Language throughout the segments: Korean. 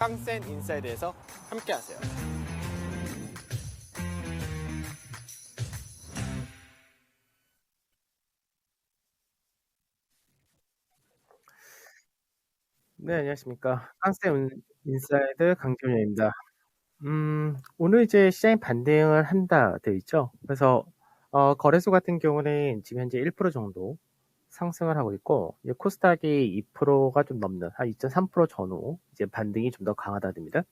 깡센 인사이드에서 함께하세요. 네, 안녕하십니까. 깡센 인사이드 강준현입니다. 오늘 이제 시장이 반등을 한다 되어 있죠. 그래서 거래소 같은 경우는 지금 현재 1% 정도 상승을 하고 있고, 이제 코스닥이 2%가 좀 넘는 한 2.3% 전후 이제 반등이 좀 더 강하다 됩니다.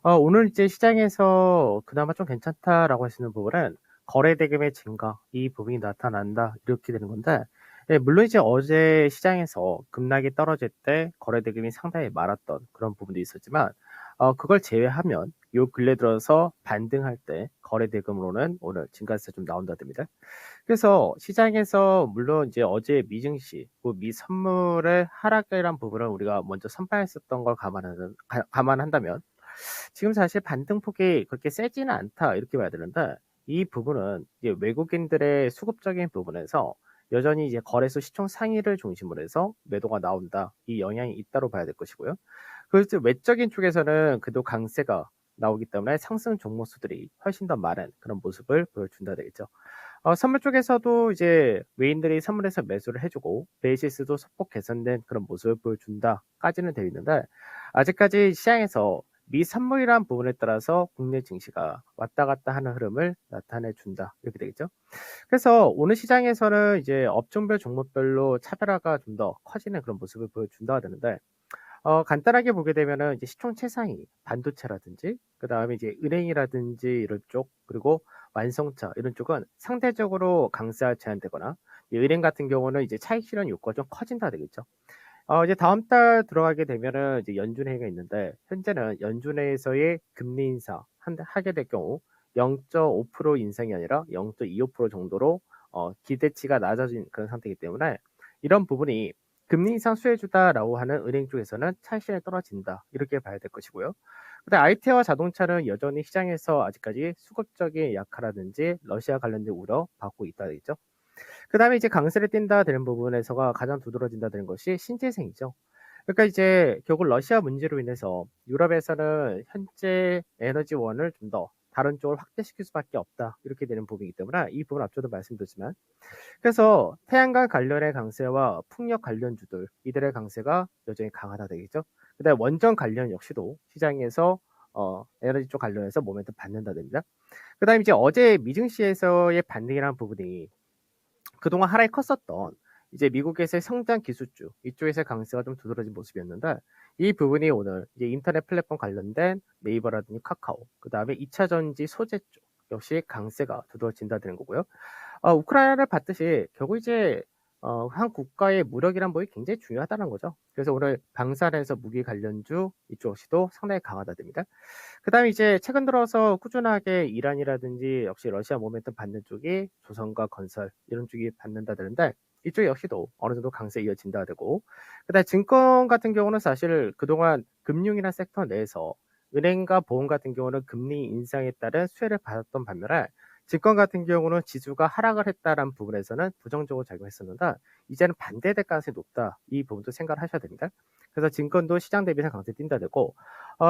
오늘 이제 시장에서 그나마 좀 괜찮다라고 하시는 부분은 거래 대금의 증가, 이 부분이 나타난다 이렇게 되는 건데, 예, 물론 이제 어제 시장에서 급락이 떨어질 때 거래 대금이 상당히 많았던 그런 부분도 있었지만, 그걸 제외하면 요 근래 들어서 반등할 때 거래 대금으로는 오늘 증가세가 좀 나온다 됩니다. 그래서 시장에서 물론 이제 어제 미증시, 미 선물의 하락이란 부분을 우리가 먼저 선파했었던 걸 감안한다면 지금 사실 반등폭이 그렇게 세지는 않다 이렇게 봐야 되는데, 이 부분은 이제 외국인들의 수급적인 부분에서 여전히 이제 거래소 시총 상위를 중심으로 해서 매도가 나온다, 이 영향이 있다고 봐야 될 것이고요. 그래서 외적인 쪽에서는 그래도 강세가 나오기 때문에 상승 종목수들이 훨씬 더 많은 그런 모습을 보여준다 되겠죠. 선물 쪽에서도 이제 외인들이 선물에서 매수를 해주고 베이시스도 소폭 개선된 그런 모습을 보여준다까지는 되어 있는데, 아직까지 시장에서 미선물이란 부분에 따라서 국내 증시가 왔다 갔다 하는 흐름을 나타내 준다 이렇게 되겠죠. 그래서 오늘 시장에서는 이제 업종별 종목별로 차별화가 좀 더 커지는 그런 모습을 보여준다 되는데, 간단하게 보게 되면은 이제 시총 최상위 반도체라든지 그다음에 이제 은행이라든지 이런 쪽, 그리고 완성차 이런 쪽은 상대적으로 강세가 제한되거나, 이 은행 같은 경우는 이제 차익 실현 욕구가 좀 커진다 되겠죠. 이제 다음 달 들어가게 되면은 이제 연준회의가 있는데, 현재는 연준회에서의 금리 인상 하게 될 경우 0.5% 인상이 아니라 0.25% 정도로 기대치가 낮아진 그런 상태이기 때문에, 이런 부분이 금리 인상 수혜주다라고 하는 은행 쪽에서는 차익실현이 떨어진다 이렇게 봐야 될 것이고요. 근데 IT와 자동차는 여전히 시장에서 아직까지 수급적인 약화라든지 러시아 관련된 우려 받고 있다 되겠죠. 그다음에 이제 강세를 띈다 되는 부분에서가 가장 두드러진다 되는 것이 신재생이죠. 그러니까 이제 결국 러시아 문제로 인해서 유럽에서는 현재 에너지원을 좀 더 다른 쪽을 확대시킬 수밖에 없다 이렇게 되는 부분이기 때문에, 이 부분 앞서도 말씀드렸지만, 그래서 태양광 관련의 강세와 풍력 관련주들 이들의 강세가 여전히 강하다 되겠죠. 그다음에 원전 관련 역시도 시장에서 에너지 쪽 관련해서 모멘텀 받는다 됩니다. 그다음에 이제 어제 미증시에서의 반등이라는 부분이 그동안 하락이 컸었던 이제 미국에서의 성장 기술주 이쪽에서의 강세가 좀 두드러진 모습이었는데, 이 부분이 오늘 이제 인터넷 플랫폼 관련된 네이버라든지 카카오, 그 다음에 2차 전지 소재 쪽 역시 강세가 두드러진다는 거고요. 우크라이나를 봤듯이 결국 이제 한 국가의 무력이란 부분이 굉장히 중요하다는 거죠. 그래서 오늘 방산에서 무기 관련주 이쪽 역시도 상당히 강하다 됩니다. 그다음에 이제 최근 들어서 꾸준하게 이란이라든지 역시 러시아 모멘텀 받는 쪽이 조선과 건설 이런 쪽이 받는다는데, 이쪽 역시도 어느 정도 강세 이어진다 되고, 그다음에 증권 같은 경우는 사실 그동안 금융이나 섹터 내에서 은행과 보험 같은 경우는 금리 인상에 따른 수혜를 받았던 반면에, 증권 같은 경우는 지수가 하락을 했다라는 부분에서는 부정적으로 작용했었는데, 이제는 반대될 가능성이 높다, 이 부분도 생각을 하셔야 됩니다. 그래서 증권도 시장 대비해서 강세 띈다 되고,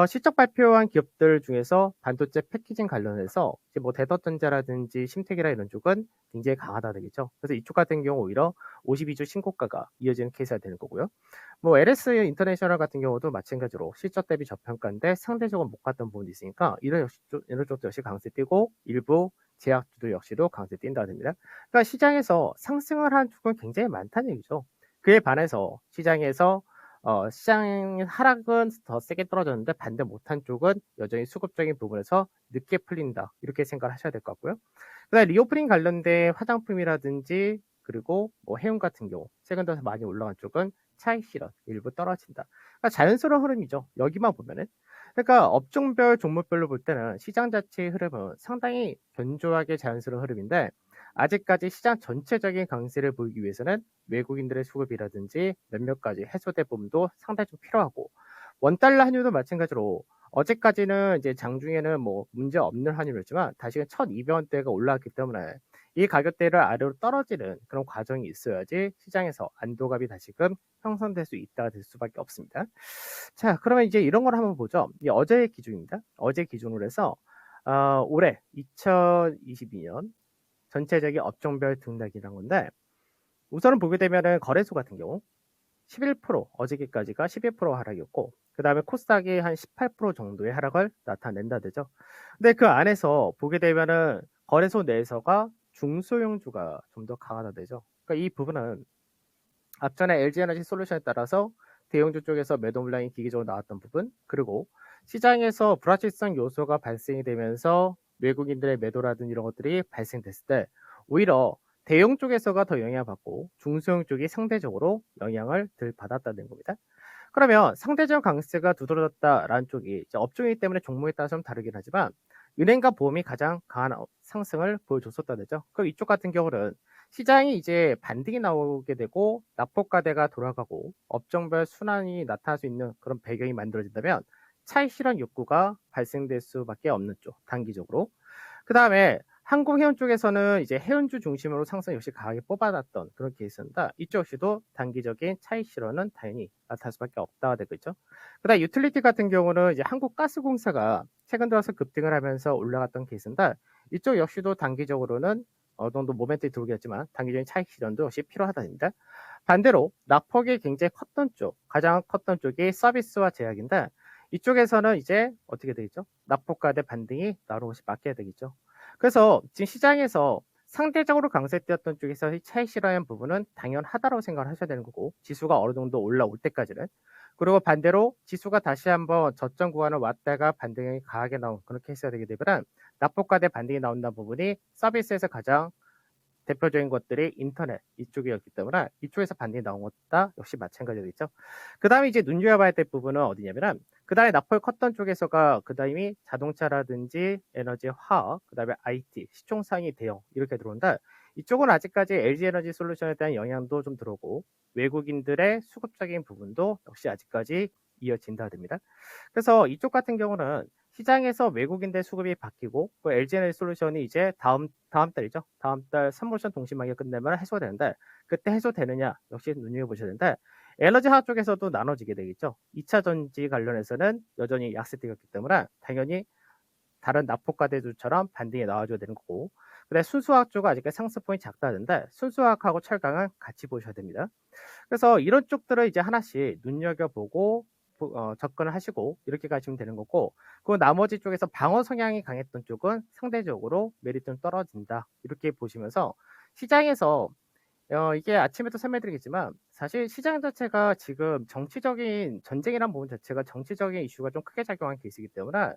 실적 발표한 기업들 중에서 반도체 패키징 관련해서 이제 뭐 대덕전자라든지 심택이라 이런 쪽은 굉장히 강하다 되겠죠. 그래서 이쪽 같은 경우 오히려 52주 신고가가 이어지는 케이스가 되는 거고요. 뭐 LS 인터내셔널 같은 경우도 마찬가지로 실적 대비 저평가인데 상대적으로 못 갔던 부분이 있으니까, 이런 쪽도 역시 강세 띄고, 일부 제약주도 역시도 강세 띈다 됩니다. 그러니까 시장에서 상승을 한 쪽은 굉장히 많다는 얘기죠. 그에 반해서 시장에서 시장 하락은 더 세게 떨어졌는데 반대 못한 쪽은 여전히 수급적인 부분에서 늦게 풀린다 이렇게 생각을 하셔야 될 것 같고요. 그다음에 리오프닝 관련된 화장품이라든지 그리고 뭐 해운 같은 경우 최근 들어서 많이 올라간 쪽은 차익 실현 일부 떨어진다. 그러니까 자연스러운 흐름이죠. 여기만 보면은. 그러니까 업종별 종목별로 볼 때는 시장 자체의 흐름은 상당히 견조하게 자연스러운 흐름인데, 아직까지 시장 전체적인 강세를 보이기 위해서는 외국인들의 수급이라든지 몇몇 가지 해소될 부분도 상당히 좀 필요하고, 원달러 환율도 마찬가지로 어제까지는 이제 장중에는 뭐 문제 없는 환율이었지만 다시금 1,200원대가 올라왔기 때문에, 이 가격대를 아래로 떨어지는 그런 과정이 있어야지 시장에서 안도감이 다시금 형성될 수 있다 될 수밖에 없습니다. 자, 그러면 이제 이런 걸 한번 보죠. 이 어제의 기준입니다. 어제 기준으로 해서 올해 2022년 전체적인 업종별 등락이란 건데, 우선은 보게 되면은 거래소 같은 경우 11% 어저께까지가 11% 하락이었고, 그 다음에 코스닥이 한 18% 정도의 하락을 나타낸다 되죠. 근데 그 안에서 보게 되면은 거래소 내에서가 중소형주가 좀 더 강하다 되죠. 그러니까 이 부분은 앞전에 LG에너지 솔루션에 따라서 대형주 쪽에서 매도 물량이 기기적으로 나왔던 부분, 그리고 시장에서 불확실성 요소가 발생이 되면서 외국인들의 매도라든지 이런 것들이 발생됐을 때 오히려 대형 쪽에서가 더 영향을 받고 중소형 쪽이 상대적으로 영향을 덜 받았다는 겁니다. 그러면 상대적 강세가 두드러졌다라는 쪽이 이제 업종이기 때문에 종목에 따라서 좀 다르긴 하지만 은행과 보험이 가장 강한 상승을 보여줬었다 되죠. 그럼 이쪽 같은 경우는 시장이 이제 반등이 나오게 되고 낙폭과대가 돌아가고 업종별 순환이 나타날 수 있는 그런 배경이 만들어진다면 차익 실현 욕구가 발생될 수밖에 없는 쪽, 단기적으로. 그 다음에 항공해운 쪽에서는 이제 해운주 중심으로 상승 역시 강하게 뽑아놨던 그런 케이스입니다. 이쪽 역시도 단기적인 차익 실현은 당연히 나타날 수밖에 없다가 되고 있죠. 그 다음 유틸리티 같은 경우는 이제 한국가스공사가 최근 들어서 급등을 하면서 올라갔던 케이스인데, 이쪽 역시도 단기적으로는 어느 정도 모멘트에 들어오겠지만 단기적인 차익 실현도 역시 필요하다입니다. 반대로 낙폭이 굉장히 컸던 쪽, 가장 컸던 쪽이 서비스와 제약인데, 이쪽에서는 이제 어떻게 되겠죠? 낙폭과 대 반등이 나오는 것이 맞게 되겠죠. 그래서 지금 시장에서 상대적으로 강세되었던 쪽에서 차익 실현 부분은 당연하다고 생각을 하셔야 되는 거고, 지수가 어느 정도 올라올 때까지는. 그리고 반대로 지수가 다시 한번 저점 구간을 왔다가 반등이 강하게 나온 그런 케이스가 되게 되면 낙폭과 대 반등이 나온다는 부분이 서비스에서 가장 대표적인 것들이 인터넷 이쪽이었기 때문에 이쪽에서 반등이 나온 것도 역시 마찬가지겠죠. 그 다음에 이제 눈여겨봐야 될 부분은 어디냐면은 그 다음에 낙폭이 컸던 쪽에서가 그 다음이 자동차라든지 에너지 화학, 그 다음에 IT, 시총상위 대형 이렇게 들어온다. 이쪽은 아직까지 LG에너지 솔루션에 대한 영향도 좀 들어오고 외국인들의 수급적인 부분도 역시 아직까지 이어진다 됩니다. 그래서 이쪽 같은 경우는 시장에서 외국인들 수급이 바뀌고 그 LG에너지 솔루션이 이제 다음 달이죠. 다음 달 3월선 동시만기 끝내면 해소되는데 그때 해소되느냐 역시 눈여겨보셔야 되는데, 에너지 화학 쪽에서도 나눠지게 되겠죠. 2차 전지 관련해서는 여전히 약세되었기 때문에 당연히 다른 납폭과대주처럼 반등이 나와줘야 되는 거고, 근데 순수화학 쪽은 아직까지 상승폭이 작다는데 순수화학하고 철강은 같이 보셔야 됩니다. 그래서 이런 쪽들을 이제 하나씩 눈여겨보고 접근을 하시고 이렇게 가시면 되는 거고, 그 나머지 쪽에서 방어 성향이 강했던 쪽은 상대적으로 메리트는 떨어진다 이렇게 보시면서 시장에서 이게 아침에도 설명드리겠지만 사실 시장 자체가 지금 정치적인 전쟁이란 부분 자체가 정치적인 이슈가 좀 크게 작용한 케이스이기 때문에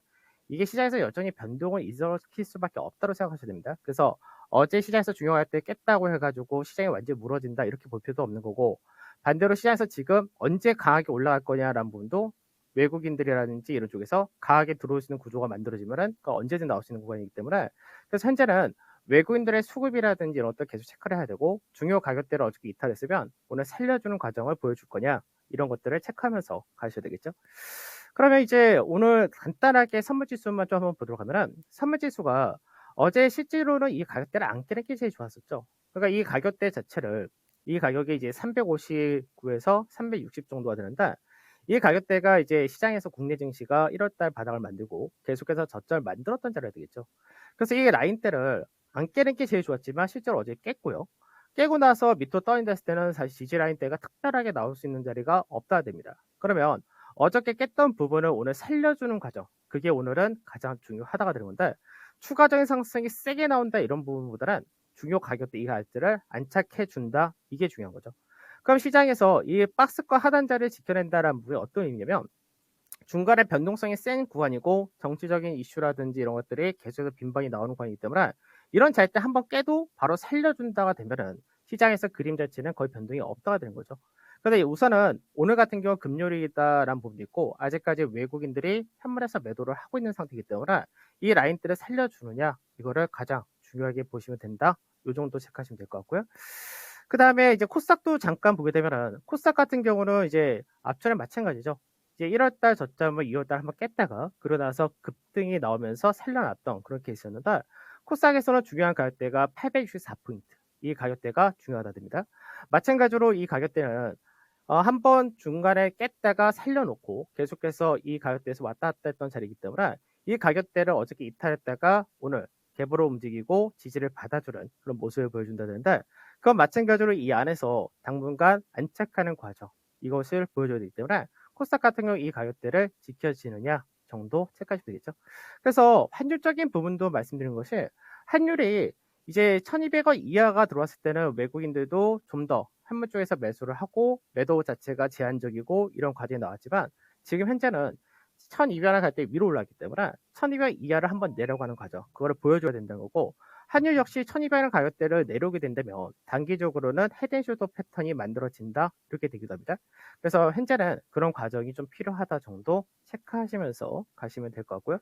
이게 시장에서 여전히 변동을 일으킬 수밖에 없다고 생각하셔야 됩니다. 그래서 어제 시장에서 중요할 때 깼다고 해가지고 시장이 완전히 무너진다 이렇게 볼 필요도 없는 거고, 반대로 시장에서 지금 언제 강하게 올라갈 거냐라는 부분도 외국인들이라든지 이런 쪽에서 강하게 들어올 수 있는 구조가 만들어지면은 언제든 나올 수 있는 구간이기 때문에, 그래서 현재는 외국인들의 수급이라든지 이런 것들 계속 체크를 해야 되고, 중요 가격대를 어저께 이탈했으면 오늘 살려주는 과정을 보여줄 거냐 이런 것들을 체크하면서 가셔야 되겠죠. 그러면 이제 오늘 간단하게 선물지수만 좀 한번 보도록 하면은, 선물지수가 어제 실제로는 이 가격대를 안 깨는 게 제일 좋았었죠. 그러니까 이 가격대 자체를, 이 가격이 이제 359에서 360 정도가 되는데, 이 가격대가 이제 시장에서 국내 증시가 1월달 바닥을 만들고 계속해서 저점을 만들었던 자리가 되겠죠. 그래서 이 라인대를 안 깨는 게 제일 좋았지만 실제로 어제 깼고요. 깨고 나서 밑으로 떠인댔을 때는 사실 지지 라인대가 특별하게 나올 수 있는 자리가 없다 됩니다. 그러면 어저께 깼던 부분을 오늘 살려주는 과정, 그게 오늘은 가장 중요하다가 되는 건데, 추가적인 상승이 세게 나온다 이런 부분보다는 중요 가격대 이 가격대를 안착해 준다, 이게 중요한 거죠. 그럼 시장에서 이 박스권 하단자를 지켜낸다는 부분이 어떤 의미냐면, 중간에 변동성이 센 구간이고 정치적인 이슈라든지 이런 것들이 계속해서 빈번히 나오는 구간이기 때문에 이런 자리대 한번 깨도 바로 살려준다가 되면은 시장에서 그림 자체는 거의 변동이 없다가 되는 거죠. 그런데 우선은 오늘 같은 경우 금요일이다라는 부분도 있고 아직까지 외국인들이 현물에서 매도를 하고 있는 상태이기 때문에 이 라인들을 살려주느냐 이거를 가장 중요하게 보시면 된다. 이 정도 체크하시면 될 것 같고요. 그 다음에 이제 코스닥도 잠깐 보게 되면은, 코스닥 같은 경우는 이제 앞전에 마찬가지죠. 이제 1월달 저점을 2월달 한번 깼다가 그러고 나서 급등이 나오면서 살려놨던 그런 케이스였는데, 코스닥에서는 중요한 가격대가 864포인트. 이 가격대가 중요하다 됩니다. 마찬가지로 이 가격대는 한번 중간에 깼다가 살려놓고 계속해서 이 가격대에서 왔다 갔다 했던 자리이기 때문에 이 가격대를 어저께 이탈했다가 오늘 갭으로 움직이고 지지를 받아주는 그런 모습을 보여준다는데, 그건 마찬가지로 이 안에서 당분간 안착하는 과정, 이것을 보여줘야 되기 때문에 코스닥 같은 경우 이 가격대를 지켜지느냐 정도 체크하시면 되겠죠. 그래서 환율적인 부분도 말씀드린 것이, 환율이 이제 1200원 이하가 들어왔을 때는 외국인들도 좀 더 환물 쪽에서 매수를 하고 매도 자체가 제한적이고 이런 과정이 나왔지만, 지금 현재는 1200원 갈 때 위로 올라왔기 때문에 1200원 이하를 한번 내려가는 과정, 그거를 보여줘야 된다는 거고, 환율 역시 1200원 가격대를 내려오게 된다면 단기적으로는 헤드앤숄더 패턴이 만들어진다, 이렇게 되기도 합니다. 그래서 현재는 그런 과정이 좀 필요하다 정도 체크하시면서 가시면 될 것 같고요.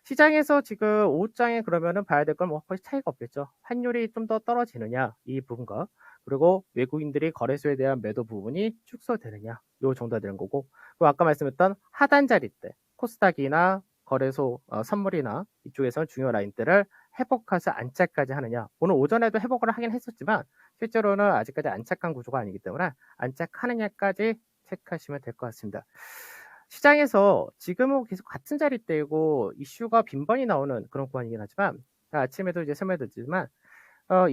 시장에서 지금 오후장에 그러면은 봐야 될 건 뭐 거의 차이가 없겠죠. 환율이 좀 더 떨어지느냐 이 부분과, 그리고 외국인들이 거래소에 대한 매도 부분이 축소되느냐 요 정도가 되는 거고, 그리고 아까 말씀했던 하단 자리 때 코스닥이나 거래소 선물이나 이쪽에서는 중요 라인대를 회복해서 안착까지 하느냐. 오늘 오전에도 회복을 하긴 했었지만 실제로는 아직까지 안착한 구조가 아니기 때문에 안착하느냐까지 체크하시면 될 것 같습니다. 시장에서 지금은 계속 같은 자리대이고 이슈가 빈번히 나오는 그런 구간이긴 하지만, 아침에도 이제 설명드렸지만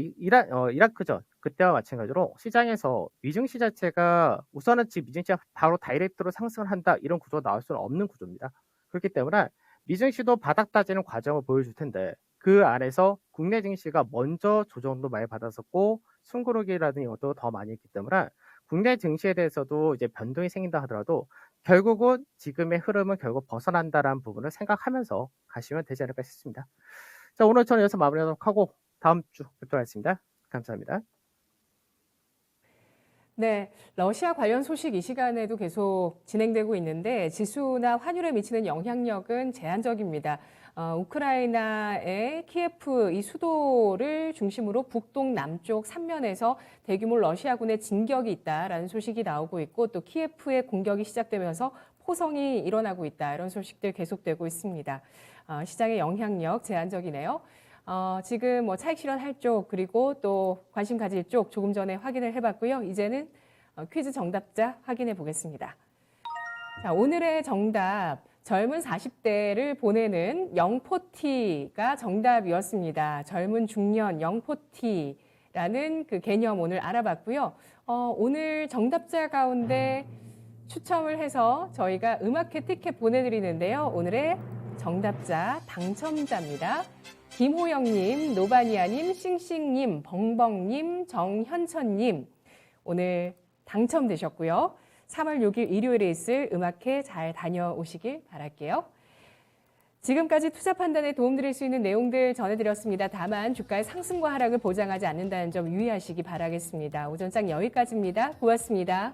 이라크전 그때와 마찬가지로 시장에서 미증시 자체가 우선은 지금 미증시가 바로 다이렉트로 상승을 한다, 이런 구조가 나올 수는 없는 구조입니다. 그렇기 때문에 미증시도 바닥 다지는 과정을 보여줄 텐데, 그 안에서 국내 증시가 먼저 조정도 많이 받았었고 숨고르기라든지 것도 더 많이 했기 때문에 국내 증시에 대해서도 이제 변동이 생긴다 하더라도 결국은 지금의 흐름은 결국 벗어난다라는 부분을 생각하면서 가시면 되지 않을까 싶습니다. 자, 오늘 저는 여기서 마무리하도록 하고 다음 주 뵙도록 하겠습니다. 감사합니다. 네, 러시아 관련 소식 이 시간에도 계속 진행되고 있는데 지수나 환율에 미치는 영향력은 제한적입니다. 우크라이나의 키예프 이 수도를 중심으로 북동 남쪽 3면에서 대규모 러시아군의 진격이 있다라는 소식이 나오고 있고, 또 키예프의 공격이 시작되면서 포성이 일어나고 있다, 이런 소식들 계속되고 있습니다. 시장의 영향력 제한적이네요. 지금 뭐 차익 실현할 쪽, 그리고 또 관심 가질 쪽 조금 전에 확인을 해봤고요. 이제는 퀴즈 정답자 확인해 보겠습니다. 자, 오늘의 정답, 젊은 40대를 보내는 영포티가 정답이었습니다. 젊은 중년 영포티라는 그 개념 오늘 알아봤고요. 오늘 정답자 가운데 추첨을 해서 저희가 음악회 티켓 보내드리는데요. 오늘의 정답자 당첨자입니다. 김호영님, 노바니아님, 싱싱님, 벙벙님, 정현천님, 오늘 당첨되셨고요. 3월 6일 일요일에 있을 음악회 잘 다녀오시길 바랄게요. 지금까지 투자 판단에 도움드릴 수 있는 내용들 전해드렸습니다. 다만 주가의 상승과 하락을 보장하지 않는다는 점 유의하시기 바라겠습니다. 오전장 여기까지입니다. 고맙습니다.